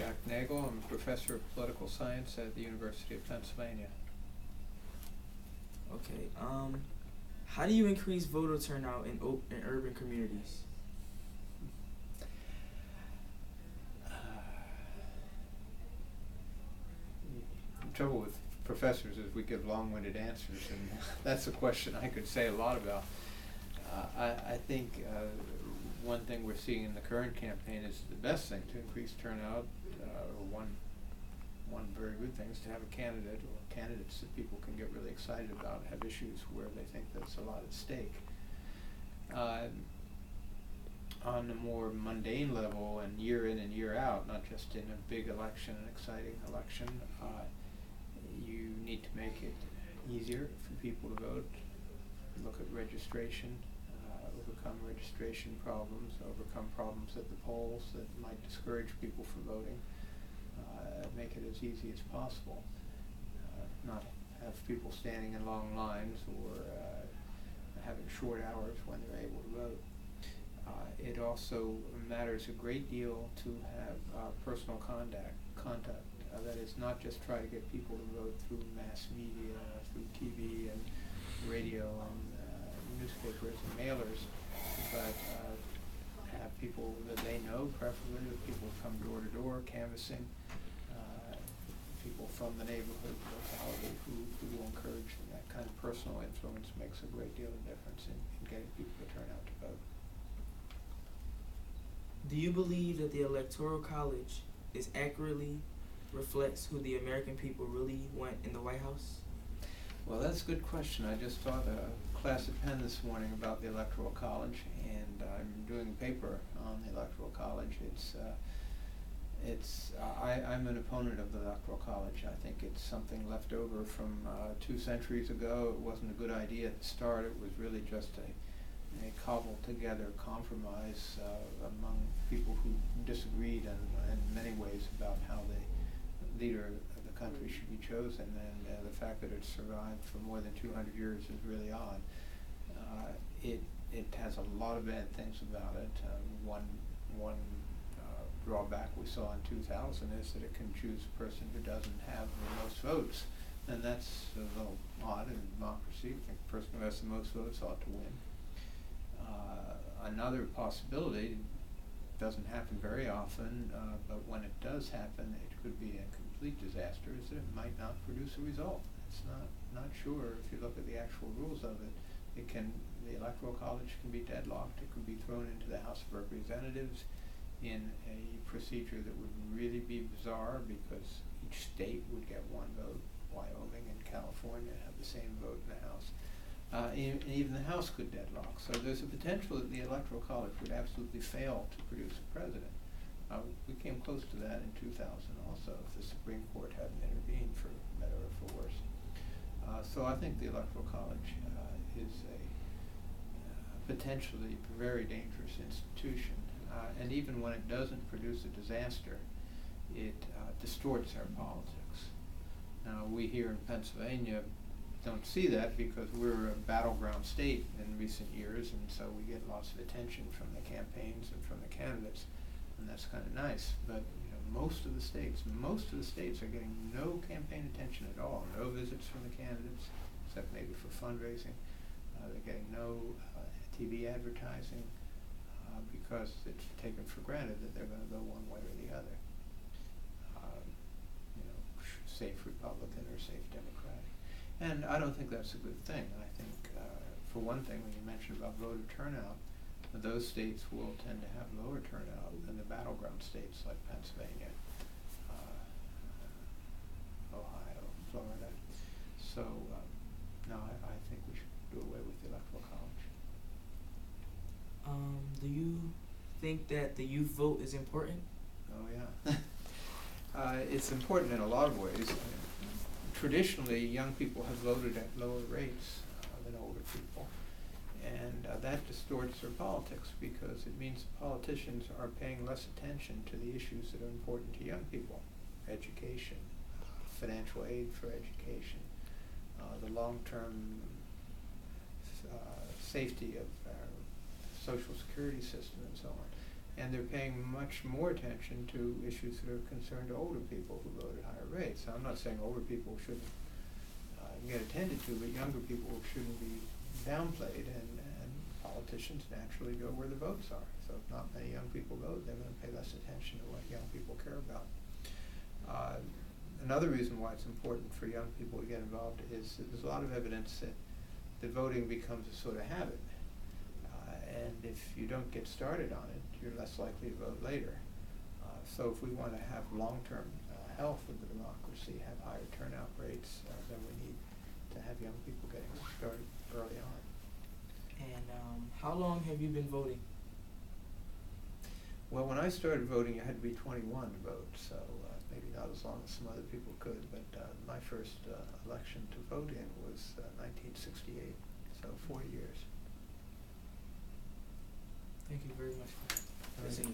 Jack Nagel. I'm a professor of political science at the University of Pennsylvania. Okay. How do you increase voter turnout in urban communities? The trouble with professors is we give long-winded answers, and that's a question I could say a lot about. I think one thing we're seeing in the current campaign is the best thing to increase turnout, or one very good thing is to have a candidate or candidates that people can get really excited about, have issues where they think there's a lot at stake. On a more mundane level and year in and year out, not just in a big election, an exciting election, you need to make it easier for people to vote, look at registration, overcome registration problems, overcome problems at the polls that might discourage people from voting, make it as easy as possible, not have people standing in long lines or having short hours when they're able to vote. It also matters a great deal to have personal contact. That is, not just try to get people to vote through mass media, through TV and radio and newspapers and mailers, but have people that they know, preferably that people come door to door canvassing, people from the neighborhood, locality who will encourage them. That kind of personal influence makes a great deal of difference in getting people to turn out to vote. Do you believe that the Electoral College is accurately reflects who the American people really want in the White House? Well, that's a good question. I just taught a class at Penn this morning about the Electoral College, and I'm doing a paper on the Electoral College. I'm an opponent of the Electoral College. I think it's something left over from 2 centuries ago. It wasn't a good idea at the start. It was really just a cobbled together compromise among people who disagreed in many ways about how the leader of the country should be chosen, and the fact that it survived for more than 200 years is really odd. It has a lot of bad things about it. One drawback we saw in 2000 is that it can choose a person who doesn't have the most votes, and that's a little odd in democracy. I think the person who has the most votes ought to win. Another possibility, doesn't happen very often, but when it does happen, it could be a complete disaster, is that it might not produce a result. It's not sure. If you look at the actual rules of it, the Electoral College can be deadlocked. It could be thrown into the House of Representatives in a procedure that would really be bizarre, because each state would get one vote. Wyoming and California have the same vote in the House. Even the House could deadlock. So there's a potential that the Electoral College would absolutely fail to produce a president. We came close to that in 2000 also, if the Supreme Court hadn't intervened, for better or for worse. So I think the Electoral College is a potentially very dangerous institution. And even when it doesn't produce a disaster, it distorts our politics. Now, we here in Pennsylvania don't see that because we're a battleground state in recent years, and so we get lots of attention from the campaigns and from the candidates, and that's kind of nice. But most of the states are getting no campaign attention at all, no visits from the candidates, except maybe for fundraising. They're getting no TV advertising because it's taken for granted that they're going to go one way or the other. Safe Republican or safe Democratic. And I don't think that's a good thing. I think, for one thing, when you mentioned about voter turnout, those states will tend to have lower turnout than the battleground states like Pennsylvania, Ohio, Florida. So, no, I think we should do away with the Electoral College. Do you think that the youth vote is important? Oh, yeah. It's important in a lot of ways. Traditionally, young people have voted at lower rates than older people, and that distorts their politics, because it means politicians are paying less attention to the issues that are important to young people: education, financial aid for education, the long-term safety of our social security system, and so on. and they're paying much more attention to issues that are concerned to older people who vote at higher rates. So I'm not saying older people shouldn't get attended to, but younger people shouldn't be downplayed, and politicians naturally go where the votes are. So if not many young people vote, they're going to pay less attention to what young people care about. Another reason why it's important for young people to get involved is that there's a lot of evidence that voting becomes a sort of habit. And if you don't get started on it, you're less likely to vote later. So if we want to have long-term health of the democracy, have higher turnout rates, then we need to have young people getting started early on. And how long have you been voting? Well, when I started voting, you had to be 21 to vote, so maybe not as long as some other people could, but my first election to vote in was 1968, so 40 years. Thank you very much for listening.